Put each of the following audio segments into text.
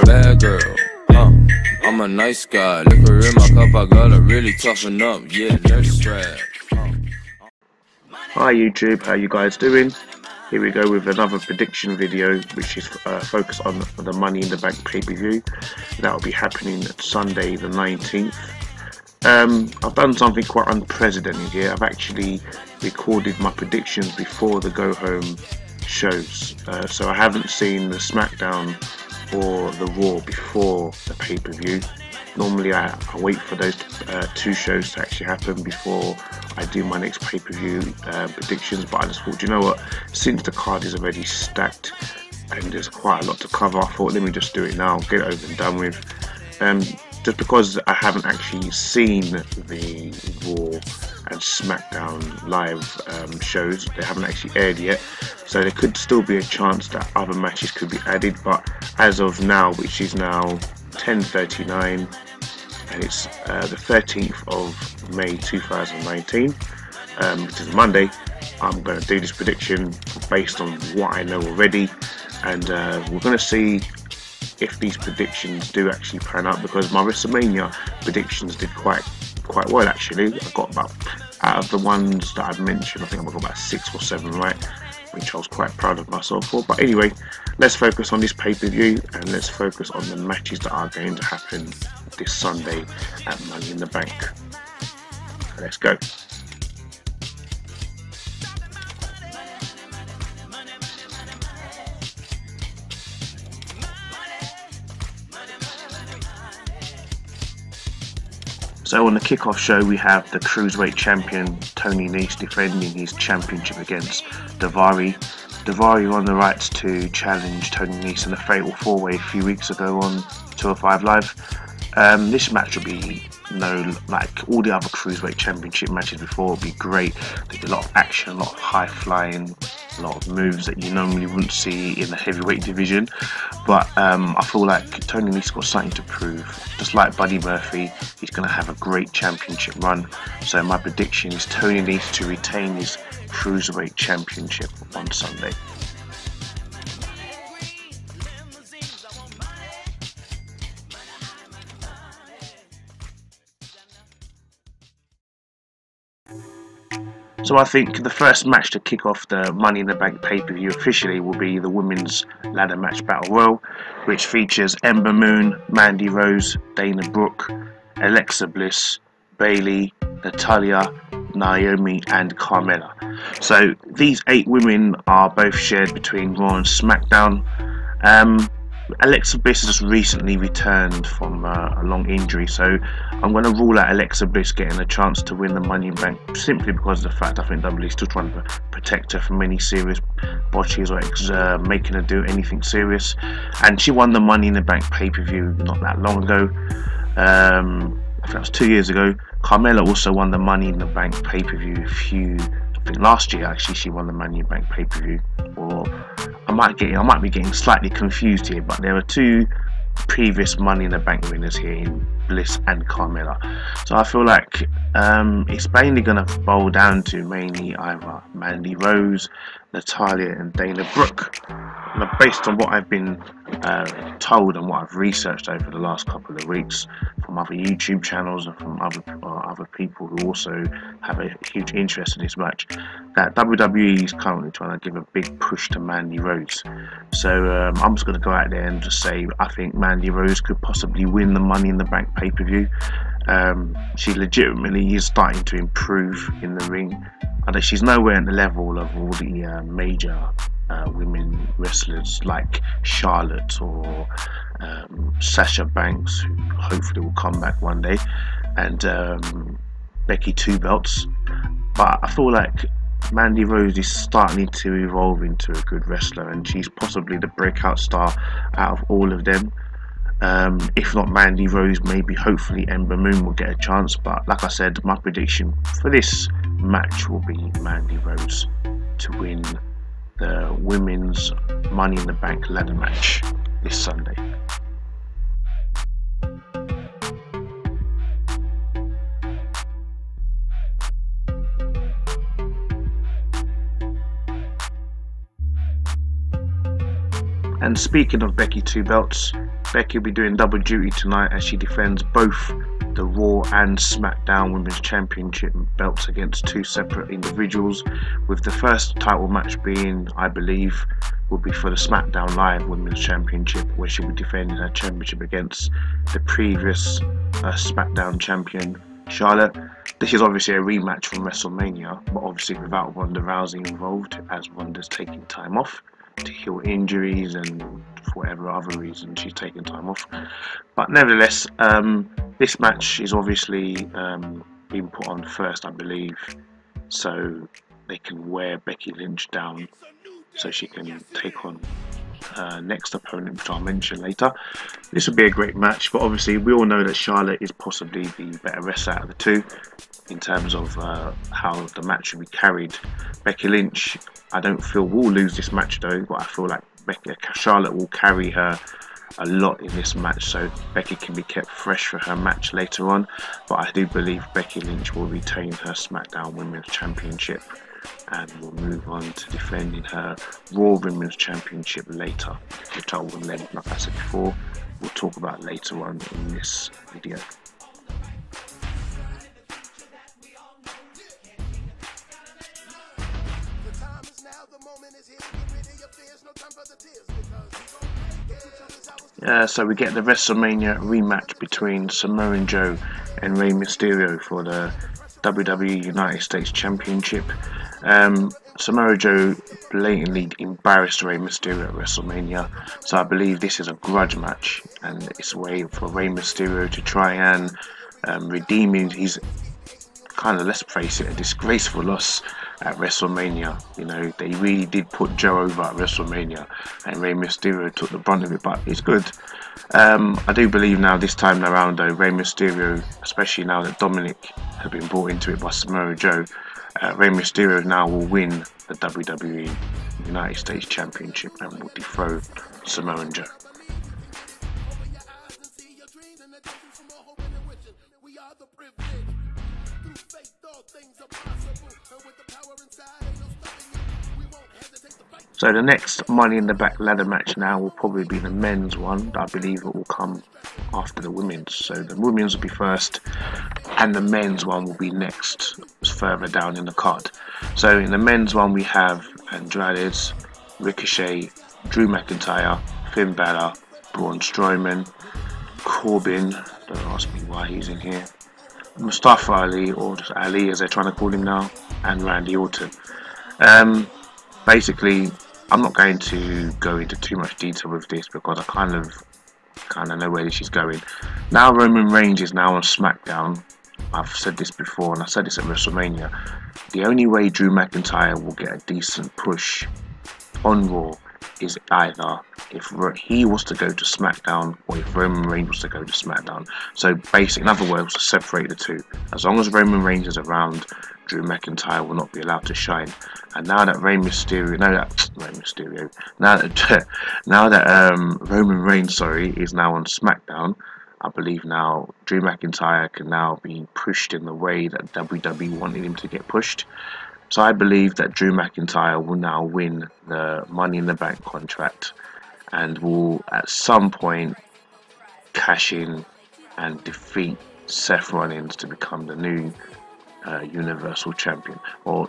Bad girl, I'm a nice guy. Liquor in my cup, I gotta really toughen up. Yeah, nurse strap. Hi YouTube, how you guys doing? Here we go with another prediction video, which is focused on the Money in the Bank pay-per-view. That will be happening Sunday the 19th. I've done something quite unprecedented here. I've actually recorded my predictions before the go-home shows. So I haven't seen the SmackDown or the Raw before the pay-per-view. Normally I wait for those two shows to actually happen before I do my next pay-per-view predictions, but I just thought, you know what, since the card is already stacked and there's quite a lot to cover, I thought let me just do it now, get it over and done with. Just because I haven't actually seen the Raw and SmackDown live shows, they haven't actually aired yet, so there could still be a chance that other matches could be added, but as of now, which is now 10:39 and it's the 13th of May 2019, which is Monday, I'm going to do this prediction based on what I know already, and we're going to see if these predictions do actually pan out, because my WrestleMania predictions did quite well actually. I got about, out of the ones that I've mentioned, I think I got about 6 or 7 right, which I was quite proud of myself for. But anyway, let's focus on this pay-per-view and let's focus on the matches that are going to happen this Sunday at Money in the Bank. Let's go. So on the kickoff show, we have the Cruiserweight champion Tony Nese defending his championship against Daivari. Daivari won the rights to challenge Tony Nese in a fatal 4-way a few weeks ago on 205 Live. This match will be, like all the other Cruiserweight Championship matches before, will be great. There'll be a lot of action, a lot of high flying, a lot of moves that you normally wouldn't see in the heavyweight division. But I feel like Tony Nese got something to prove. Just like Buddy Murphy, he's going to have a great championship run. So my prediction is Tony Nese to retain his Cruiserweight Championship on Sunday. So I think the first match to kick off the Money in the Bank pay-per-view officially will be the Women's Ladder Match Battle Royal, which features Ember Moon, Mandy Rose, Dana Brooke, Alexa Bliss, Bayley, Natalya, Naomi and Carmella. So these 8 women are both shared between Raw and SmackDown. Alexa Bliss has just recently returned from a long injury, so I'm going to rule out Alexa Bliss getting a chance to win the Money in the Bank, simply because of the fact I think WWE is still trying to protect her from any serious botches or making her do anything serious. And she won the Money in the Bank pay-per-view not that long ago. I think that was 2 years ago. Carmella also won the Money in the Bank pay-per-view I think last year actually she won the Money in the Bank pay-per-view, or I might be getting slightly confused here, but there are 2 previous Money in the Bank winners here in Bliss and Carmella. So I feel like it's mainly going to boil down to mainly either Mandy Rose, Natalya and Dana Brooke. And based on what I've been told and what I've researched over the last couple of weeks from other YouTube channels and from other people who also have a huge interest in this match, that WWE is currently trying to give a big push to Mandy Rose. So I'm just going to go out there and just say I think Mandy Rose could possibly win the Money in the Bank pay-per-view. She legitimately is starting to improve in the ring. And she's nowhere at the level of all the major women wrestlers like Charlotte or Sasha Banks, who hopefully will come back one day, and Becky Two Belts. But I feel like Mandy Rose is starting to evolve into a good wrestler, and she's possibly the breakout star out of all of them. If not Mandy Rose, maybe hopefully Ember Moon will get a chance, but like I said, my prediction for this match will be Mandy Rose to win the Women's Money in the Bank ladder match this Sunday. And speaking of Becky 2 belts, Becky will be doing double duty tonight as she defends both the Raw and SmackDown Women's Championship belts against 2 separate individuals, with the first title match being, I believe, will be for the SmackDown Live Women's Championship, where she'll be defending her championship against the previous SmackDown champion, Charlotte. This is obviously a rematch from WrestleMania, but obviously without Ronda Rousey involved, as Ronda's taking time off to heal injuries and for whatever other reason she's taking time off. But nevertheless, this match is obviously being put on first, I believe, so they can wear Becky Lynch down so she can take on her next opponent, which I'll mention later. This would be a great match, but obviously we all know that Charlotte is possibly the better wrestler out of the two in terms of how the match will be carried. Becky Lynch, I don't feel will lose this match though, but I feel like Charlotte will carry her a lot in this match, so Becky can be kept fresh for her match later on. But I do believe Becky Lynch will retain her SmackDown Women's Championship and will move on to defending her Raw Women's Championship later, which I will then, like I said before, we'll talk about later on in this video. So we get the WrestleMania rematch between Samoa Joe and Rey Mysterio for the WWE United States Championship. Samoa Joe blatantly embarrassed Rey Mysterio at WrestleMania, so I believe this is a grudge match, and it's a way for Rey Mysterio to try and redeem his kind of, let's face it, a disgraceful loss at WrestleMania. You know, they really did put Joe over at WrestleMania, and Rey Mysterio took the brunt of it, but it's good. I do believe now, this time around though, Rey Mysterio, especially now that Dominic has been brought into it by Samoa Joe, Rey Mysterio now will win the WWE United States Championship and will dethrone Samoa Joe. So the next Money in the Bank ladder match now will probably be the men's one. I believe it will come after the women's. So the women's will be first and the men's one will be next, further down in the card. So in the men's one we have Andrade, Ricochet, Drew McIntyre, Finn Balor, Braun Strowman, Corbin, don't ask me why he's in here, Mustafa Ali, or just Ali as they're trying to call him now, and Randy Orton. Basically, I'm not going to go into too much detail with this because I kind of know where this is going. Now Roman Reigns is now on SmackDown. I've said this before, and I said this at WrestleMania. The only way Drew McIntyre will get a decent push on Raw is either if he was to go to SmackDown or if Roman Reigns was to go to SmackDown. So basically, in other words, to separate the two. As long as Roman Reigns is around, Drew McIntyre will not be allowed to shine. And now that Roman Reigns, is now on SmackDown, I believe now Drew McIntyre can now be pushed in the way that WWE wanted him to get pushed. So I believe that Drew McIntyre will now win the Money in the Bank contract and will at some point cash in and defeat Seth Rollins to become the new Universal Champion, or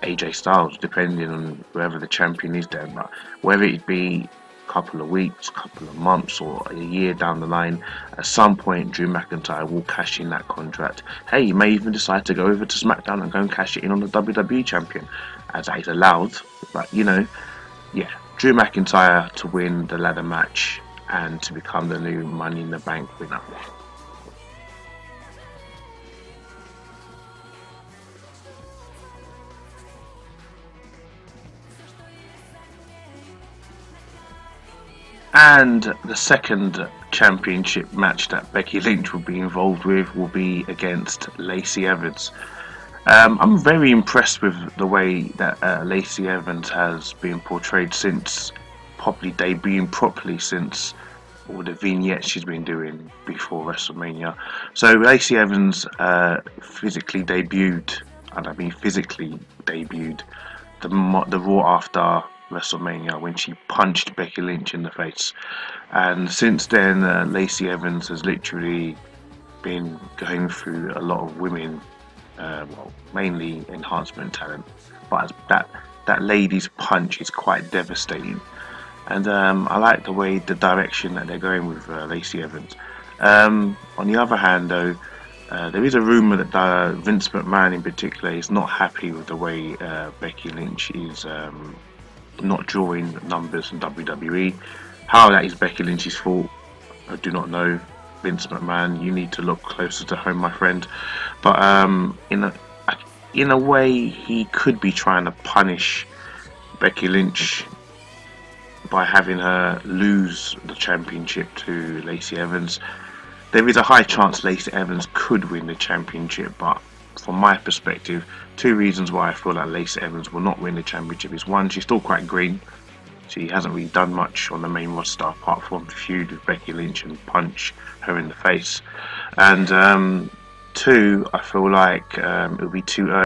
AJ Styles, depending on whoever the champion is then. But whether it be a couple of weeks, couple of months, or a year down the line, at some point Drew McIntyre will cash in that contract. Hey, he may even decide to go over to SmackDown and go and cash it in on the WWE champion, as that is allowed. But you know, yeah, Drew McIntyre to win the ladder match and to become the new Money in the Bank winner. And the second championship match that Becky Lynch will be involved with will be against Lacey Evans. I'm very impressed with the way that Lacey Evans has been portrayed since debuting properly since all the vignettes she's been doing before WrestleMania. So Lacey Evans physically debuted the Raw after WrestleMania when she punched Becky Lynch in the face. And since then, Lacey Evans has literally been going through a lot of women, well, mainly enhancement talent, but that lady's punch is quite devastating. And I like the way, the direction that they're going with Lacey Evans. On the other hand, though, there is a rumour that Vince McMahon in particular is not happy with the way Becky Lynch is not drawing numbers in WWE. How that is Becky Lynch's fault, I do not know. Vince McMahon, you need to look closer to home, my friend. But in a way, he could be trying to punish Becky Lynch by having her lose the championship to Lacey Evans. There is a high chance Lacey Evans could win the championship, but from my perspective, two reasons why I feel like Lacey Evans will not win the championship is: one, she's still quite green. She hasn't really done much on the main roster apart from the feud with Becky Lynch and punch her in the face. And two, I feel like it would be too early.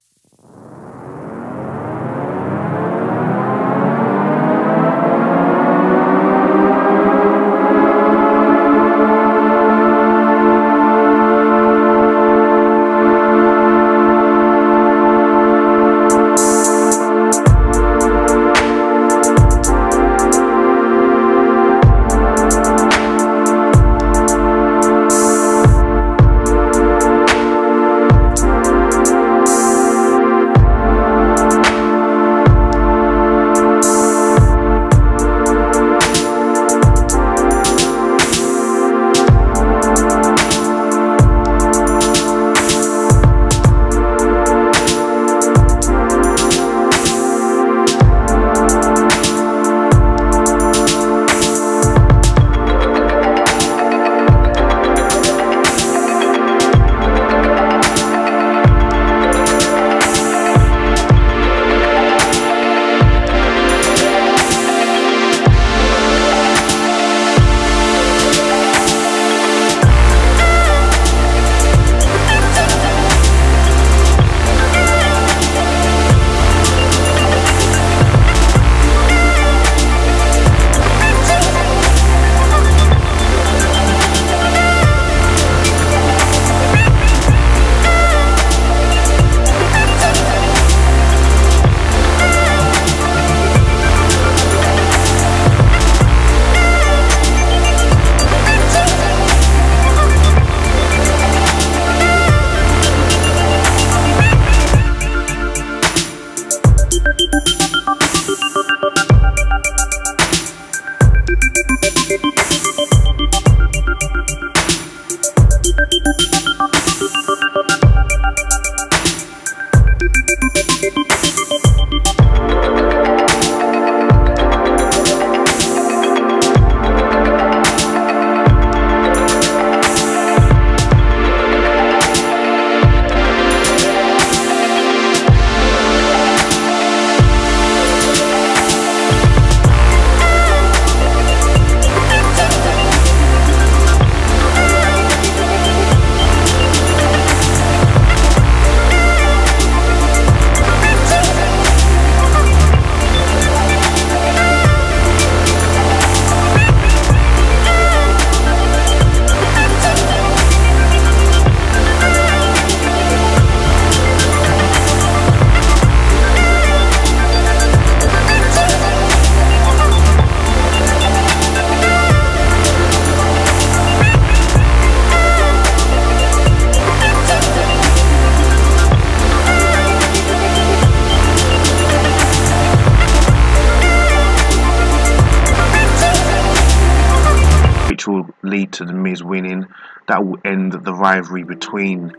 Will lead to The Miz winning. That will end the rivalry between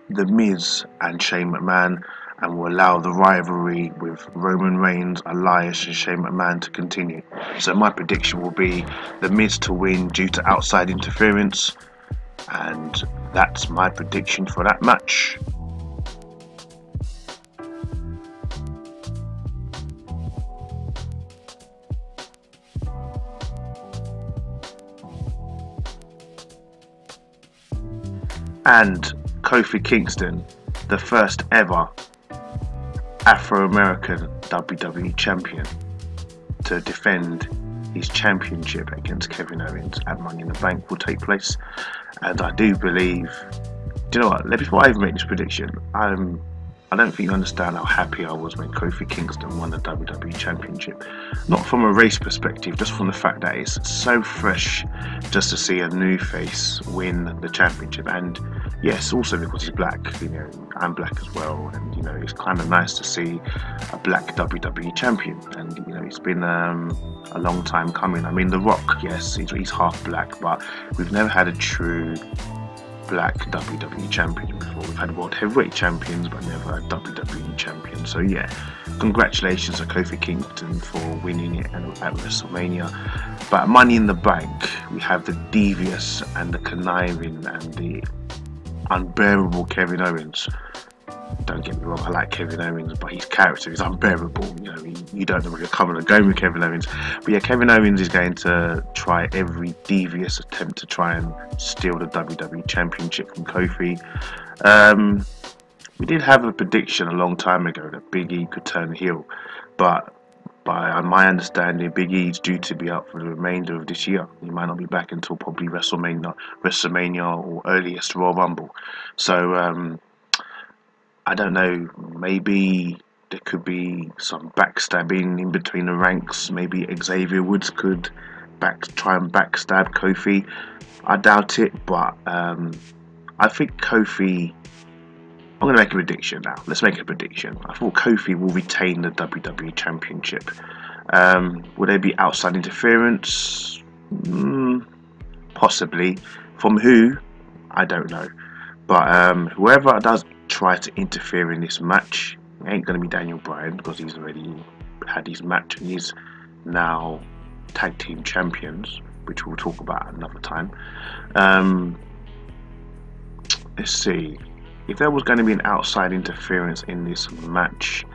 The Miz and Shane McMahon and will allow the rivalry with Roman Reigns, Elias and Shane McMahon to continue. So my prediction will be The Miz to win due to outside interference, and that's my prediction for that match. And Kofi Kingston, the first ever Afro-American WWE champion. to defend his championship against Kevin Owens at Money in the Bank will take place. And I do believe, do you know what, before I even make this prediction, I don't think you understand how happy I was when Kofi Kingston won the WWE Championship. Not from a race perspective, just from the fact that it's so fresh just to see a new face win the championship. And yes, also because he's black, you know, I'm black as well, and you know, it's kind of nice to see a black WWE champion. And you know, it's been a long time coming. I mean, The Rock, yes, he's half black, but we've never had a true black WWE champion before. We've had World Heavyweight champions, but never a WWE champion. So yeah, congratulations to Kofi Kingston for winning it at WrestleMania. But at Money in the Bank, we have the devious and the conniving and the unbearable Kevin Owens. Don't get me wrong, I like Kevin Owens, but his character is unbearable. You know, you don't know where you're coming and going with Kevin Owens. But yeah, Kevin Owens is going to try every devious attempt to try and steal the WWE Championship from Kofi. We did have a prediction a long time ago that Big E could turn heel, but by my understanding, Big E is due to be out for the remainder of this year. He might not be back until probably WrestleMania or earliest Royal Rumble. So I don't know, maybe there could be some backstabbing in between the ranks. Maybe Xavier Woods could try and backstab Kofi. I doubt it, but I think Kofi, I'm going to make a prediction now. Let's make a prediction. I thought Kofi will retain the WWE Championship. Will there be outside interference? Possibly. From who? I don't know. But whoever does try to interfere in this match, it ain't going to be Daniel Bryan, because he's already had his match and he's now tag team champions, which we'll talk about another time. Let's see. If there was going to be an outside interference in this match,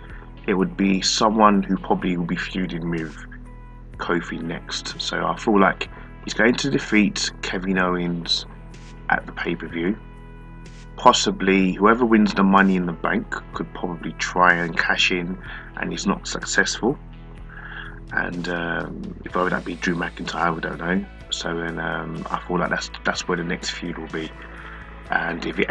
it would be someone who probably will be feuding with Kofi next. So I feel like he's going to defeat Kevin Owens at the pay-per-view. Possibly whoever wins the Money in the Bank could probably try and cash in, and he's not successful. And if that be Drew McIntyre, we don't know. So then I feel like that's where the next feud will be. And if it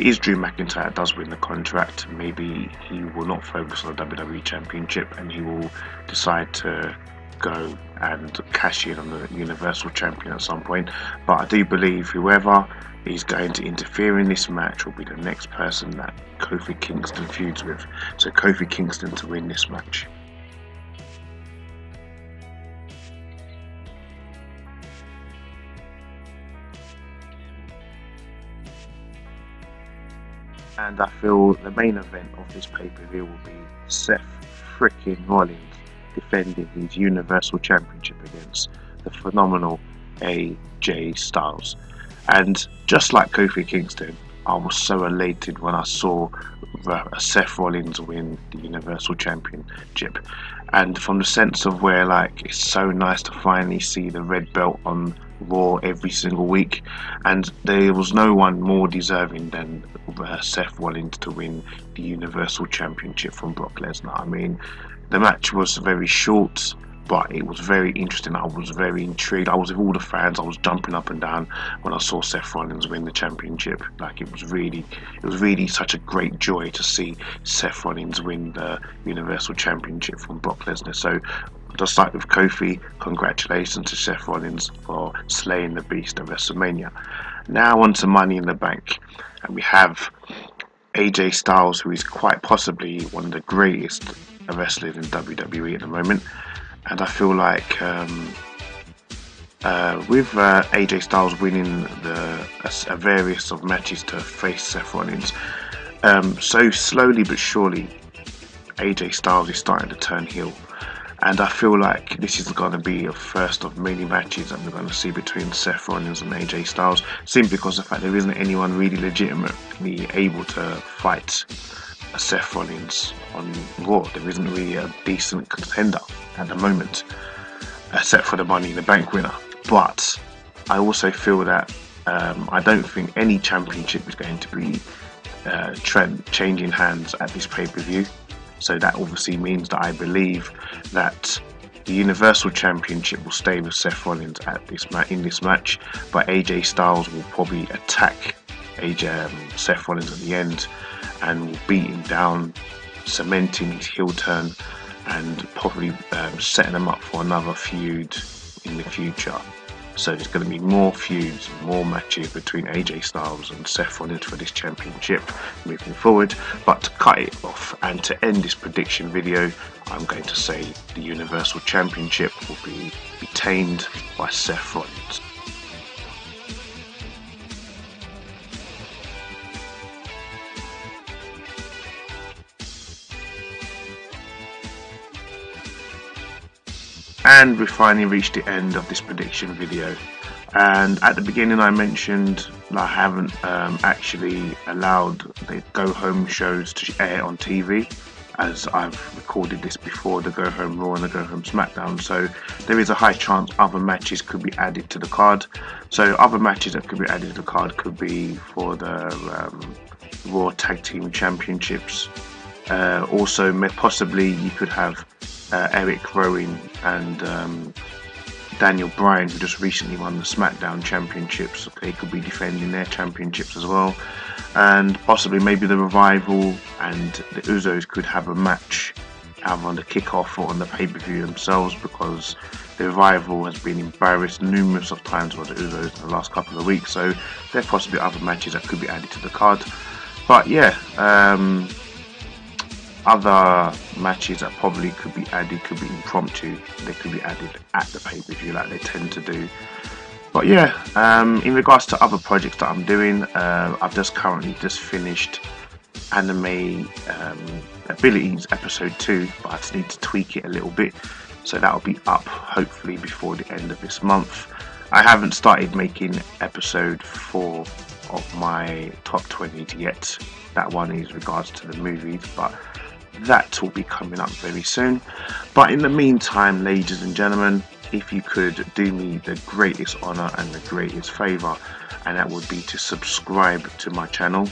is Drew McIntyre that does win the contract, maybe he will not focus on the WWE Championship and he will decide to go and cash in on the Universal Champion at some point. But I do believe whoever is going to interfere in this match will be the next person that Kofi Kingston feuds with. So Kofi Kingston to win this match. And I feel the main event of this pay-per-view will be Seth freaking Rollins defending his Universal Championship against the phenomenal AJ Styles. And just like Kofi Kingston, I was so elated when I saw Seth Rollins win the Universal Championship. And from the sense of where, like, it's so nice to finally see the red belt on Raw every single week, and there was no one more deserving than Seth Rollins to win the Universal Championship from Brock Lesnar. I mean, the match was very short, but it was very interesting. I was very intrigued. I was with all the fans. I was jumping up and down when I saw Seth Rollins win the championship. Like, it was really such a great joy to see Seth Rollins win the Universal Championship from Brock Lesnar. So, just like with Kofi, congratulations to Seth Rollins for slaying the beast at WrestleMania. Now on to Money in the Bank, and we have AJ Styles, who is quite possibly one of the greatest wrestlers in WWE at the moment. And I feel like with AJ Styles winning a various of matches to face Seth Rollins, so slowly but surely AJ Styles is starting to turn heel. And I feel like this is going to be a first of many matches that we're going to see between Seth Rollins and AJ Styles, simply because of the fact there isn't anyone really legitimately able to fight Seth Rollins on Raw. There isn't really a decent contender at the moment, except for the Money in the Bank winner. But I also feel that I don't think any championship is going to be changing hands at this pay-per-view. So that obviously means that I believe that The Universal Championship will stay with Seth Rollins in this match, but AJ Styles will probably attack Seth Rollins at the end and will beat him down, cementing his heel turn and probably setting him up for another feud in the future. So there's going to be more feuds, more matches between AJ Styles and Seth Rollins for this championship moving forward. But to cut it off and to end this prediction video, I'm going to say the Universal Championship will be retained by Seth Rollins. And we finally reached the end of this prediction video, and at the beginning I mentioned I haven't actually allowed the go home shows to air on TV, as I've recorded this before the go home Raw and the go home SmackDown, so there is a high chance other matches could be added to the card. So other matches that could be added to the card could be for the Raw Tag Team Championships. Also possibly you could have Eric Rowan and Daniel Bryan, who just recently won the SmackDown Championships. They could be defending their championships as well, and possibly maybe the Revival and the Usos could have a match either on the kickoff or on the pay-per-view themselves, because the Revival has been embarrassed numerous of times by the Usos in the last couple of weeks. So there are possibly other matches that could be added to the card. But yeah, other matches that probably could be added could be impromptu. They could be added at the pay-per-view like they tend to do. But yeah, in regards to other projects that I'm doing, I've currently finished Anime Abilities episode 2, but I just need to tweak it a little bit, so that'll be up hopefully before the end of this month. I haven't started making episode 4 of my top 20s yet. That one is regards to the movies, but that will be coming up very soon. But in the meantime, ladies and gentlemen, if you could do me the greatest honor and the greatest favor, and that would be to subscribe to my channel,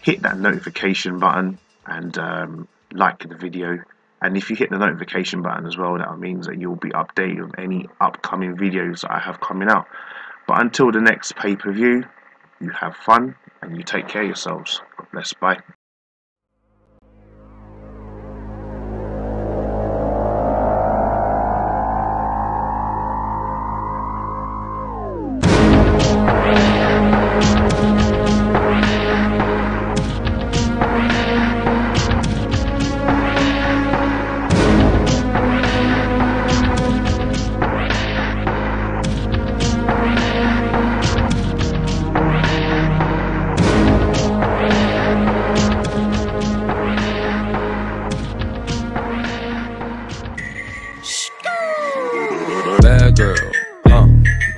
hit that notification button and like the video. And if you hit the notification button as well, that means that you'll be updated on any upcoming videos that I have coming out. But until the next pay-per-view, you have fun and you take care of yourselves. God bless. Bye. Bad girl,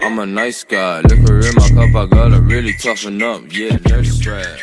I'm a nice guy. Liquor in my cup, I gotta really toughen up. Yeah, nurse strap.